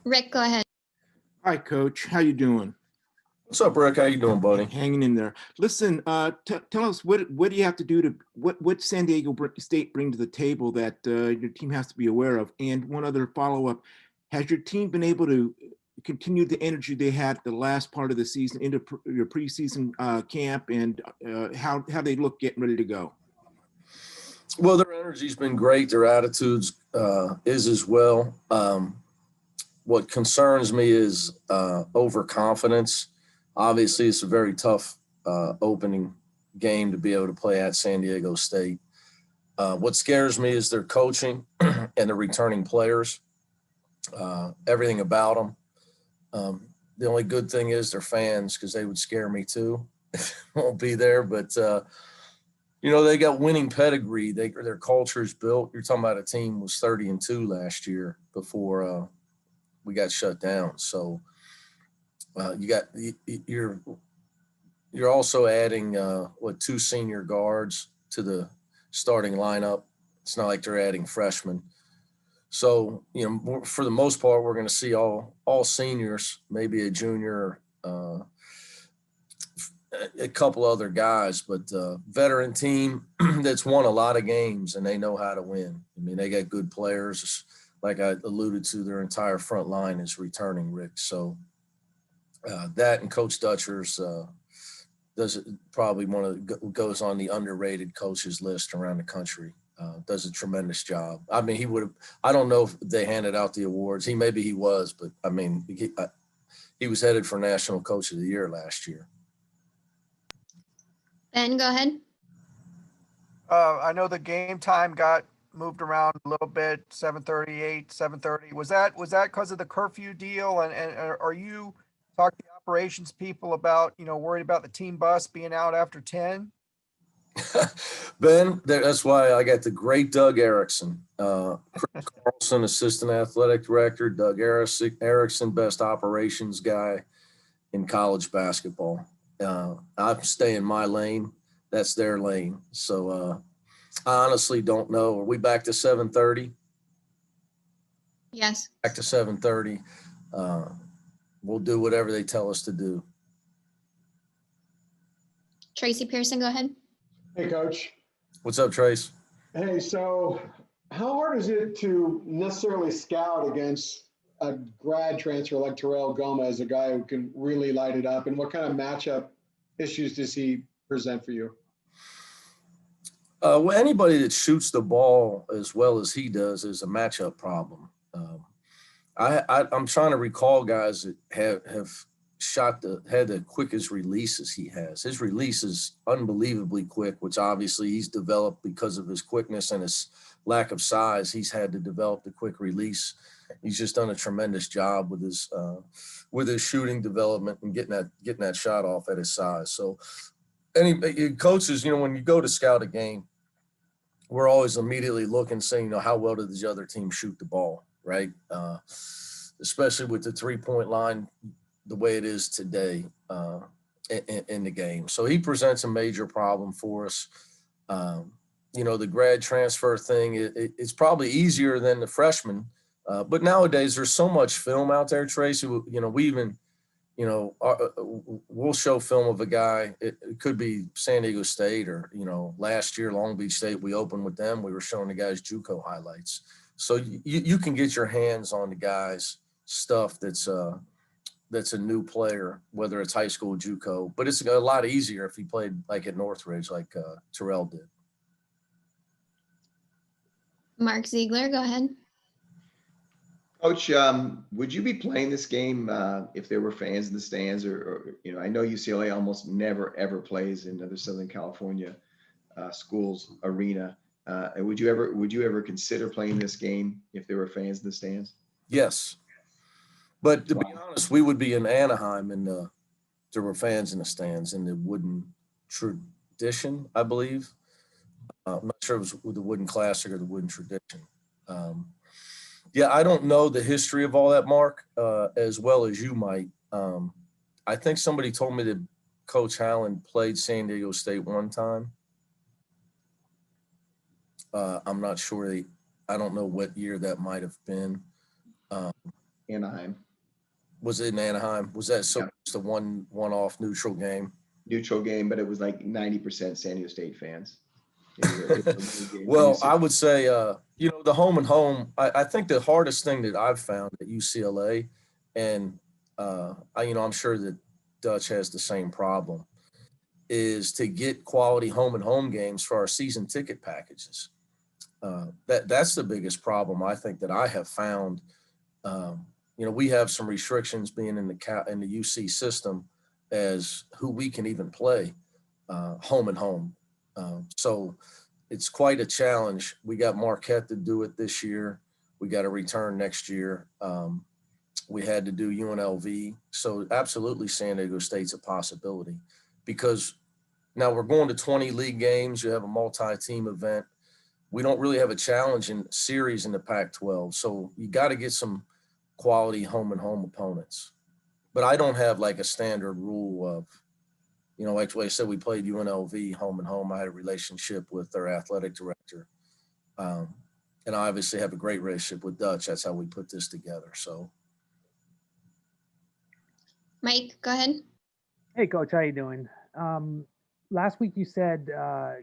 Rick, go ahead. Hi, Coach. How you doing? What's up, Rick? How you doing, buddy? Hanging in there. Listen, tell us what do you have to do to what San Diego State bring to the table that your team has to be aware of? And one other follow-up: has your team been able to continue the energy they had the last part of the season into your preseason camp, and how they look getting ready to go? Well, their energy's been great. Their attitudes is as well. What concerns me is overconfidence. Obviously, it's a very tough opening game to be able to play at San Diego State. What scares me is their coaching and the returning players, everything about them. The only good thing is their fans, because they would scare me too. Won't be there, but they got winning pedigree. Their culture is built. You're talking about a team was 30-2 last year before we got shut down. So you're also adding two senior guards to the starting lineup. It's not like they're adding freshmen. So for the most part, we're going to see all seniors, maybe a junior, a couple other guys, but veteran team that's won a lot of games and they know how to win. I mean, they got good players. Like I alluded to, their entire front line is returning, Rick. So that and Coach Dutcher's goes on the underrated coaches list around the country. Does a tremendous job. I mean, I don't know if they handed out the awards. Maybe he was, but I mean, he was headed for National Coach of the Year last year. Ben, go ahead. I know the game time got moved around a little bit, 7:38, 7:30. Was that because of the curfew deal? And are you talking to the operations people about, worried about the team bus being out after 10? Ben, that's why I got the great Doug Erickson, Chris Carlson, assistant athletic director, Doug Erickson, best operations guy in college basketball. I stay in my lane. That's their lane. So I honestly don't know. Are we back to 7:30? Yes. Back to 7:30. We'll do whatever they tell us to do. Tracy Pearson, go ahead. Hey, Coach. What's up, Trace? Hey, so how hard is it to necessarily scout against a grad transfer like Terrell Gomez, a guy who can really light it up? And what kind of matchup issues does he present for you? Well, anybody that shoots the ball as well as he does is a matchup problem. I'm trying to recall guys that have had the quickest releases he has. His release is unbelievably quick, which obviously he's developed because of his quickness and his lack of size. He's had to develop the quick release. He's just done a tremendous job with his shooting development and getting that shot off at his size. So any coaches, when you go to scout a game, we're always immediately looking, saying, how well did the other team shoot the ball, right? Especially with the 3-point line the way it is today in the game. So he presents a major problem for us. The grad transfer thing, it's probably easier than the freshman. But nowadays there's so much film out there, Tracy. We even, we'll show film of a guy. It could be San Diego State or, last year, Long Beach State, we opened with them. We were showing the guys JUCO highlights. So you can get your hands on the guys' stuff that's a new player, whether it's high school or JUCO, but it's a lot easier if he played like at Northridge, like Terrell did. Mark Ziegler, go ahead. Coach, would you be playing this game if there were fans in the stands, or I know UCLA almost never ever plays in other Southern California schools arena. Would you ever consider playing this game if there were fans in the stands? Yes, but to be honest, we would be in Anaheim and there were fans in the stands in the wooden tradition, I believe. I'm not sure if it was the wooden classic or the wooden tradition. Yeah, I don't know the history of all that, Mark, as well as you might. I think somebody told me that Coach Hallen played San Diego State one time. I'm not sure. I don't know what year that might have been. Anaheim. Was it in Anaheim? Was that so Yeah. just a one-off neutral game? Neutral game, but it was like 90% San Diego State fans. It was a road game for Well, UCLA. I would say, the home and home, I think the hardest thing that I've found at UCLA, and, I'm sure that Dutch has the same problem, is to get quality home and home games for our season ticket packages. That's the biggest problem I think that I have found. We have some restrictions being in the UC system as who we can even play home and home. So it's quite a challenge. We got Marquette to do it this year. We got to return next year. We had to do UNLV. So absolutely San Diego State's a possibility, because now we're going to 20 league games. You have a multi-team event. We don't really have a challenging series in the Pac-12. So you got to get some quality home and home opponents. But I don't have like a standard rule of, like I said, we played UNLV home and home. I had a relationship with their athletic director. And I obviously have a great relationship with Dutch. That's how we put this together. So. Mike, go ahead. Hey, Coach, how you doing? Last week you said,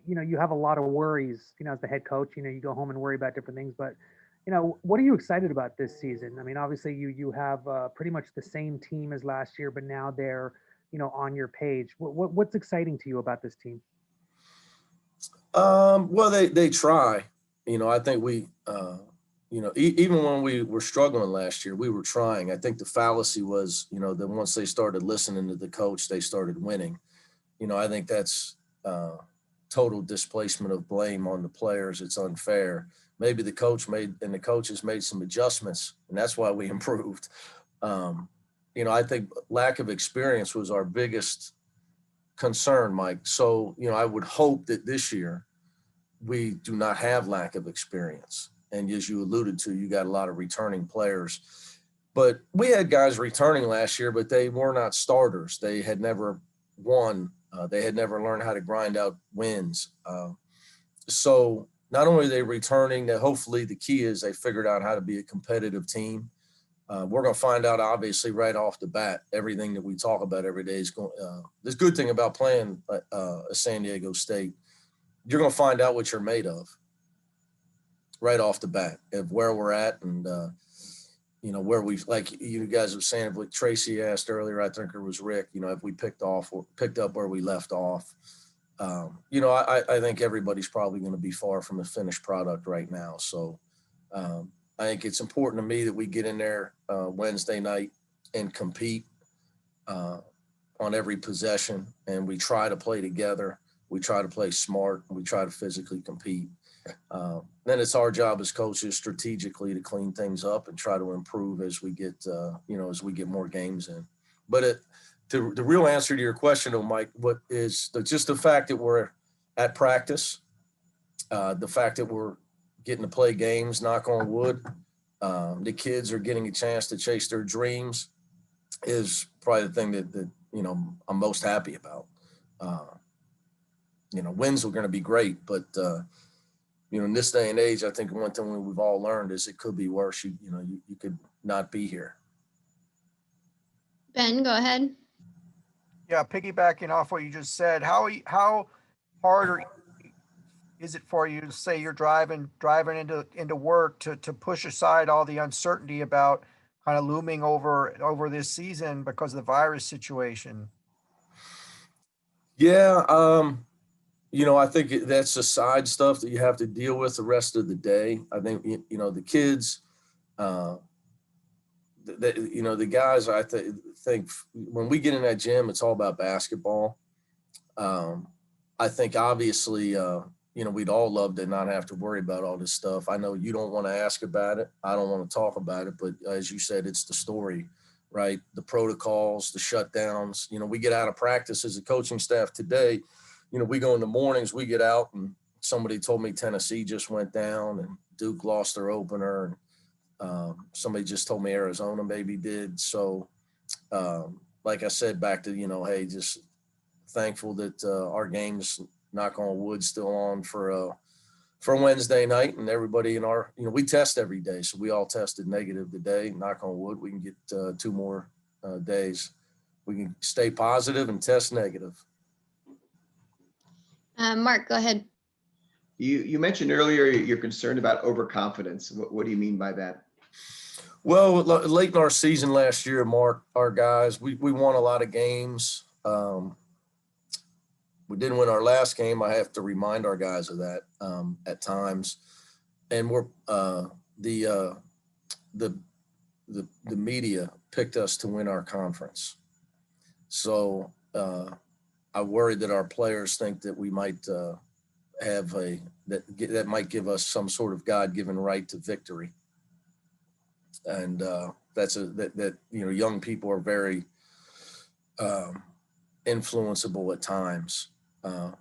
you have a lot of worries, as the head coach, you go home and worry about different things, but, what are you excited about this season? I mean, obviously you have pretty much the same team as last year, but now they're, on your page. What's exciting to you about this team? Well, they try, I think we, even when we were struggling last year, we were trying. I think the fallacy was, that once they started listening to the coach, they started winning. I think that's total displacement of blame on the players. It's unfair. Maybe the coaches made some adjustments, and that's why we improved. I think lack of experience was our biggest concern, Mike. So, I would hope that this year we do not have lack of experience. And as you alluded to, you got a lot of returning players. But we had guys returning last year, but they were not starters. They had never won. They had never learned how to grind out wins. So not only are they returning, that hopefully the key is they figured out how to be a competitive team. We're going to find out, obviously, right off the bat. Everything that we talk about every day is going. The good thing about playing a San Diego State, you're going to find out what you're made of right off the bat, of where we're at, and where we, like you guys were saying, what Tracy asked earlier, I think it was Rick. If we picked up where we left off. I think everybody's probably going to be far from a finished product right now. So I think it's important to me that we get in there Wednesday night and compete on every possession, and we try to play together. We try to play smart, and we try to physically compete. Then it's our job as coaches strategically to clean things up and try to improve as we get, as we get more games in. But the real answer to your question, though, Mike, what is just the fact that we're at practice, the fact that we're getting to play games, knock on wood, the kids are getting a chance to chase their dreams is probably the thing that I'm most happy about. Wins are going to be great, but in this day and age, I think one thing we've all learned is it could be worse. You could not be here. Ben, go ahead. Yeah, piggybacking off what you just said, how hard is it for you to say you're driving into work to push aside all the uncertainty about kind of looming over this season because of the virus situation? Yeah, I think that's the side stuff that you have to deal with the rest of the day. I think the kids, the guys. I think when we get in that gym, it's all about basketball. I think obviously, we'd all love to not have to worry about all this stuff. I know you don't want to ask about it. I don't want to talk about it, but as you said, it's the story, right? The protocols, the shutdowns. We get out of practice as a coaching staff today. We go in the mornings, we get out, and somebody told me Tennessee just went down and Duke lost their opener. And somebody just told me Arizona maybe did. So, like I said, back to, hey, just thankful that our game's, knock on wood, still on for for Wednesday night, and everybody in our, we test every day. So we all tested negative today. Knock on wood, we can get 2 more days. We can stay positive and test negative. Mark, go ahead. You mentioned earlier you're concerned about overconfidence. What do you mean by that? Well, late in our season last year, Mark, our guys, we won a lot of games. We didn't win our last game. I have to remind our guys of that at times. And we're the media picked us to win our conference. So I worried that our players think that we might have that might give us some sort of God-given right to victory. And that young people are very influenceable at times. And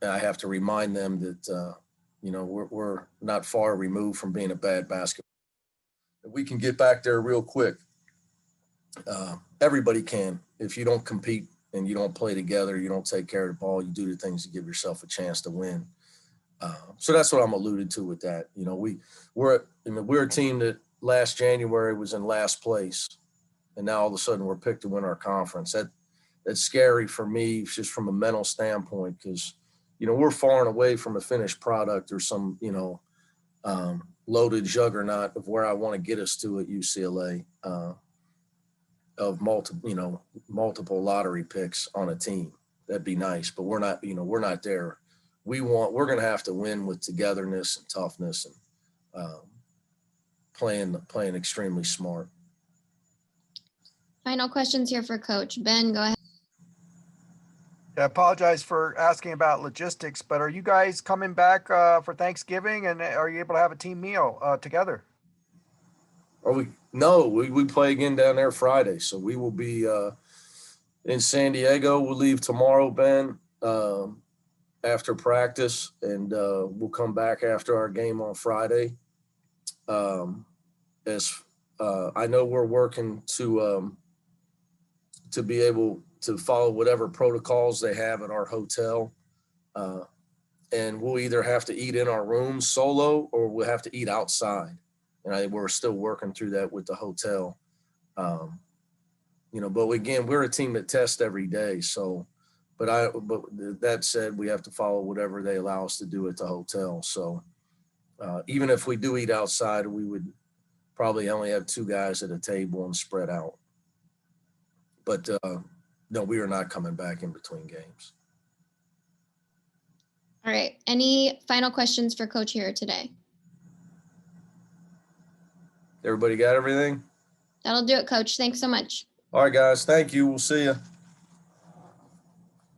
I have to remind them that we're not far removed from being a bad basketball. We can get back there real quick. Everybody can. If you don't compete and you don't play together, you don't take care of the ball, you do the things to give yourself a chance to win. So that's what I'm alluded to with that. We're a team that last January was in last place, and now all of a sudden we're picked to win our conference. That's scary for me, just from a mental standpoint, because we're far and away from a finished product or some loaded juggernaut of where I want to get us to at UCLA, of multiple lottery picks on a team. That'd be nice, but we're not there. We're going to have to win with togetherness and toughness and playing extremely smart. Final questions here for Coach. Ben, go ahead. I apologize for asking about logistics, but are you guys coming back for Thanksgiving, and are you able to have a team meal together? No, we play again down there Friday. So we will be in San Diego. We'll leave tomorrow, Ben, after practice, and we'll come back after our game on Friday. I know we're working to be able to follow whatever protocols they have at our hotel. And we'll either have to eat in our room solo, or we'll have to eat outside. And we're still working through that with the hotel. But again, we're a team that tests every day. So, but that said, we have to follow whatever they allow us to do at the hotel. So even if we do eat outside, we would probably only have 2 guys at a table and spread out. But no, we are not coming back in between games. All right. Any final questions for Coach here today? Everybody got everything? That'll do it, Coach. Thanks so much. All right, guys. Thank you. We'll see you.